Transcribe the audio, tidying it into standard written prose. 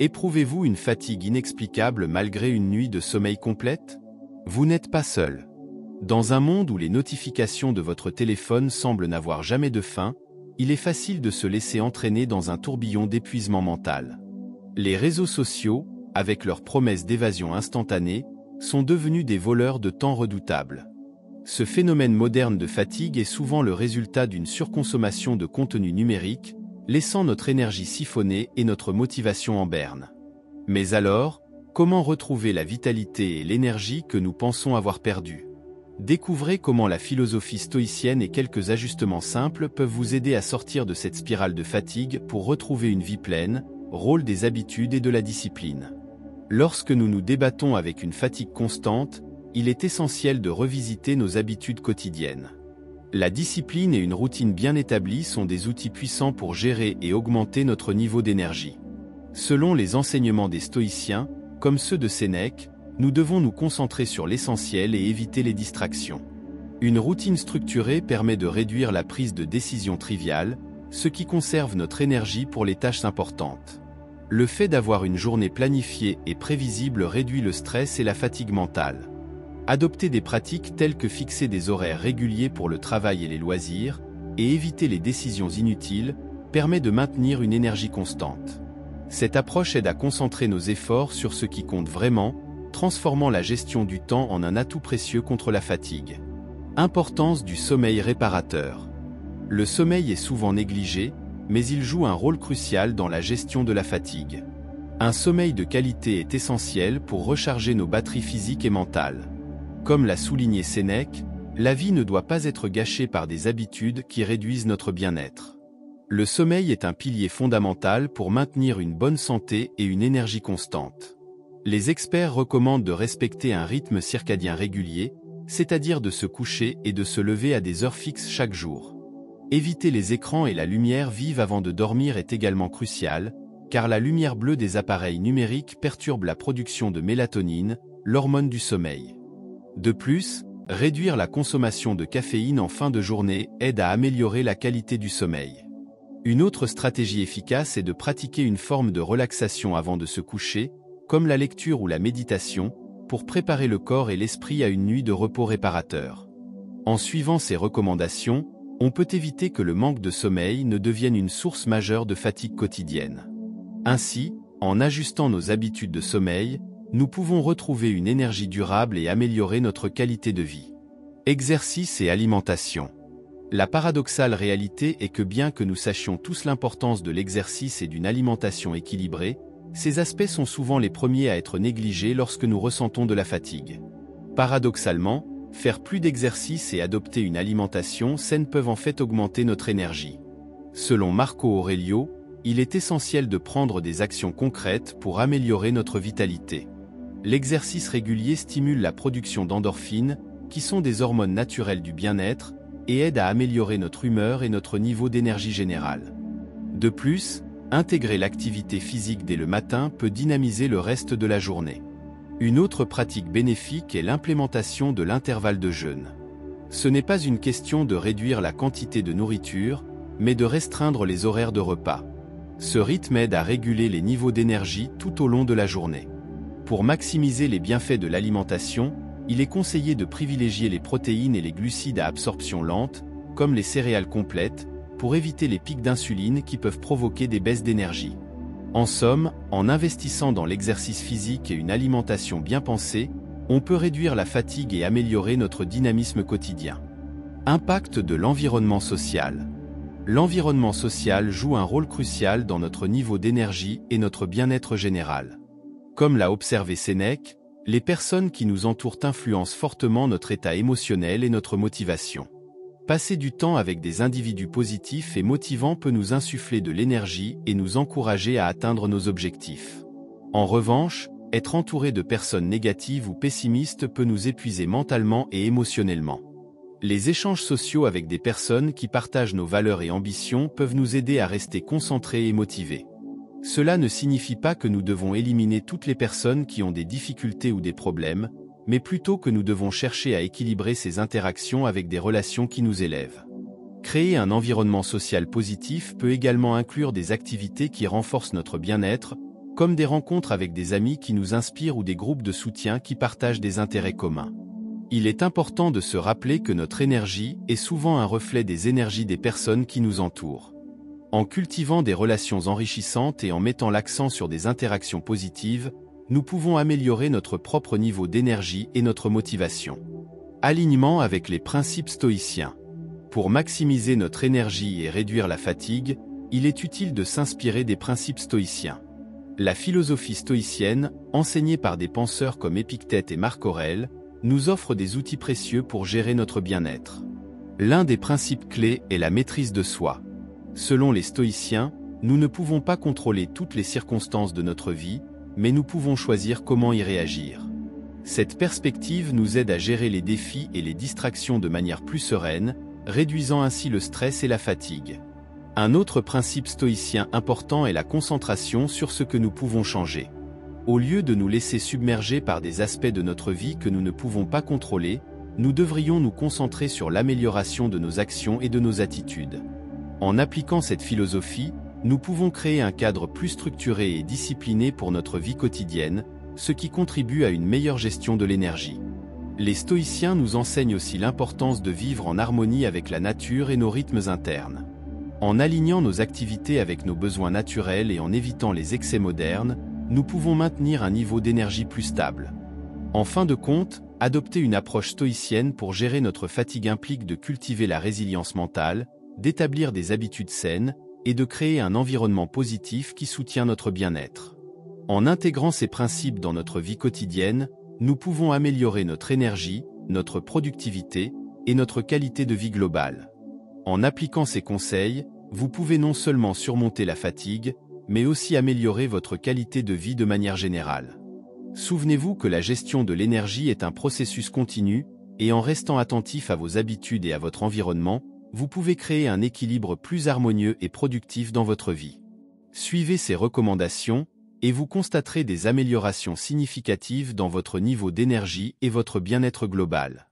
Éprouvez-vous une fatigue inexplicable malgré une nuit de sommeil complète? Vous n'êtes pas seul. Dans un monde où les notifications de votre téléphone semblent n'avoir jamais de fin, il est facile de se laisser entraîner dans un tourbillon d'épuisement mental. Les réseaux sociaux, avec leurs promesses d'évasion instantanée, sont devenus des voleurs de temps redoutables. Ce phénomène moderne de fatigue est souvent le résultat d'une surconsommation de contenu numérique, laissant notre énergie siphonnée et notre motivation en berne. Mais alors, comment retrouver la vitalité et l'énergie que nous pensons avoir perdues? Découvrez comment la philosophie stoïcienne et quelques ajustements simples peuvent vous aider à sortir de cette spirale de fatigue pour retrouver une vie pleine, rôle des habitudes et de la discipline. Lorsque nous nous débattons avec une fatigue constante, il est essentiel de revisiter nos habitudes quotidiennes. La discipline et une routine bien établie sont des outils puissants pour gérer et augmenter notre niveau d'énergie. Selon les enseignements des stoïciens, comme ceux de Sénèque, nous devons nous concentrer sur l'essentiel et éviter les distractions. Une routine structurée permet de réduire la prise de décisions triviales, ce qui conserve notre énergie pour les tâches importantes. Le fait d'avoir une journée planifiée et prévisible réduit le stress et la fatigue mentale. Adopter des pratiques telles que fixer des horaires réguliers pour le travail et les loisirs, et éviter les décisions inutiles, permet de maintenir une énergie constante. Cette approche aide à concentrer nos efforts sur ce qui compte vraiment, transformant la gestion du temps en un atout précieux contre la fatigue. Importance du sommeil réparateur. Le sommeil est souvent négligé, mais il joue un rôle crucial dans la gestion de la fatigue. Un sommeil de qualité est essentiel pour recharger nos batteries physiques et mentales. Comme l'a souligné Sénèque, la vie ne doit pas être gâchée par des habitudes qui réduisent notre bien-être. Le sommeil est un pilier fondamental pour maintenir une bonne santé et une énergie constante. Les experts recommandent de respecter un rythme circadien régulier, c'est-à-dire de se coucher et de se lever à des heures fixes chaque jour. Éviter les écrans et la lumière vive avant de dormir est également crucial, car la lumière bleue des appareils numériques perturbe la production de mélatonine, l'hormone du sommeil. De plus, réduire la consommation de caféine en fin de journée aide à améliorer la qualité du sommeil. Une autre stratégie efficace est de pratiquer une forme de relaxation avant de se coucher, comme la lecture ou la méditation, pour préparer le corps et l'esprit à une nuit de repos réparateur. En suivant ces recommandations, on peut éviter que le manque de sommeil ne devienne une source majeure de fatigue quotidienne. Ainsi, en ajustant nos habitudes de sommeil, nous pouvons retrouver une énergie durable et améliorer notre qualité de vie. Exercice et alimentation. La paradoxale réalité est que bien que nous sachions tous l'importance de l'exercice et d'une alimentation équilibrée, ces aspects sont souvent les premiers à être négligés lorsque nous ressentons de la fatigue. Paradoxalement, faire plus d'exercice et adopter une alimentation saine peuvent en fait augmenter notre énergie. Selon Marco Aurelio, il est essentiel de prendre des actions concrètes pour améliorer notre vitalité. L'exercice régulier stimule la production d'endorphines, qui sont des hormones naturelles du bien-être, et aide à améliorer notre humeur et notre niveau d'énergie générale. De plus, intégrer l'activité physique dès le matin peut dynamiser le reste de la journée. Une autre pratique bénéfique est l'implémentation de l'intervalle de jeûne. Ce n'est pas une question de réduire la quantité de nourriture, mais de restreindre les horaires de repas. Ce rythme aide à réguler les niveaux d'énergie tout au long de la journée. Pour maximiser les bienfaits de l'alimentation, il est conseillé de privilégier les protéines et les glucides à absorption lente, comme les céréales complètes, pour éviter les pics d'insuline qui peuvent provoquer des baisses d'énergie. En somme, en investissant dans l'exercice physique et une alimentation bien pensée, on peut réduire la fatigue et améliorer notre dynamisme quotidien. Impact de l'environnement social. L'environnement social joue un rôle crucial dans notre niveau d'énergie et notre bien-être général. Comme l'a observé Sénèque, les personnes qui nous entourent influencent fortement notre état émotionnel et notre motivation. Passer du temps avec des individus positifs et motivants peut nous insuffler de l'énergie et nous encourager à atteindre nos objectifs. En revanche, être entouré de personnes négatives ou pessimistes peut nous épuiser mentalement et émotionnellement. Les échanges sociaux avec des personnes qui partagent nos valeurs et ambitions peuvent nous aider à rester concentrés et motivés. Cela ne signifie pas que nous devons éliminer toutes les personnes qui ont des difficultés ou des problèmes, mais plutôt que nous devons chercher à équilibrer ces interactions avec des relations qui nous élèvent. Créer un environnement social positif peut également inclure des activités qui renforcent notre bien-être, comme des rencontres avec des amis qui nous inspirent ou des groupes de soutien qui partagent des intérêts communs. Il est important de se rappeler que notre énergie est souvent un reflet des énergies des personnes qui nous entourent. En cultivant des relations enrichissantes et en mettant l'accent sur des interactions positives, nous pouvons améliorer notre propre niveau d'énergie et notre motivation. Alignement avec les principes stoïciens. Pour maximiser notre énergie et réduire la fatigue, il est utile de s'inspirer des principes stoïciens. La philosophie stoïcienne, enseignée par des penseurs comme Épictète et Marc Aurèle, nous offre des outils précieux pour gérer notre bien-être. L'un des principes clés est la maîtrise de soi. Selon les stoïciens, nous ne pouvons pas contrôler toutes les circonstances de notre vie, mais nous pouvons choisir comment y réagir. Cette perspective nous aide à gérer les défis et les distractions de manière plus sereine, réduisant ainsi le stress et la fatigue. Un autre principe stoïcien important est la concentration sur ce que nous pouvons changer. Au lieu de nous laisser submerger par des aspects de notre vie que nous ne pouvons pas contrôler, nous devrions nous concentrer sur l'amélioration de nos actions et de nos attitudes. En appliquant cette philosophie, nous pouvons créer un cadre plus structuré et discipliné pour notre vie quotidienne, ce qui contribue à une meilleure gestion de l'énergie. Les stoïciens nous enseignent aussi l'importance de vivre en harmonie avec la nature et nos rythmes internes. En alignant nos activités avec nos besoins naturels et en évitant les excès modernes, nous pouvons maintenir un niveau d'énergie plus stable. En fin de compte, adopter une approche stoïcienne pour gérer notre fatigue implique de cultiver la résilience mentale, d'établir des habitudes saines et de créer un environnement positif qui soutient notre bien-être. En intégrant ces principes dans notre vie quotidienne, nous pouvons améliorer notre énergie, notre productivité et notre qualité de vie globale. En appliquant ces conseils, vous pouvez non seulement surmonter la fatigue, mais aussi améliorer votre qualité de vie de manière générale. Souvenez-vous que la gestion de l'énergie est un processus continu, et en restant attentif à vos habitudes et à votre environnement, vous pouvez créer un équilibre plus harmonieux et productif dans votre vie. Suivez ces recommandations, et vous constaterez des améliorations significatives dans votre niveau d'énergie et votre bien-être global.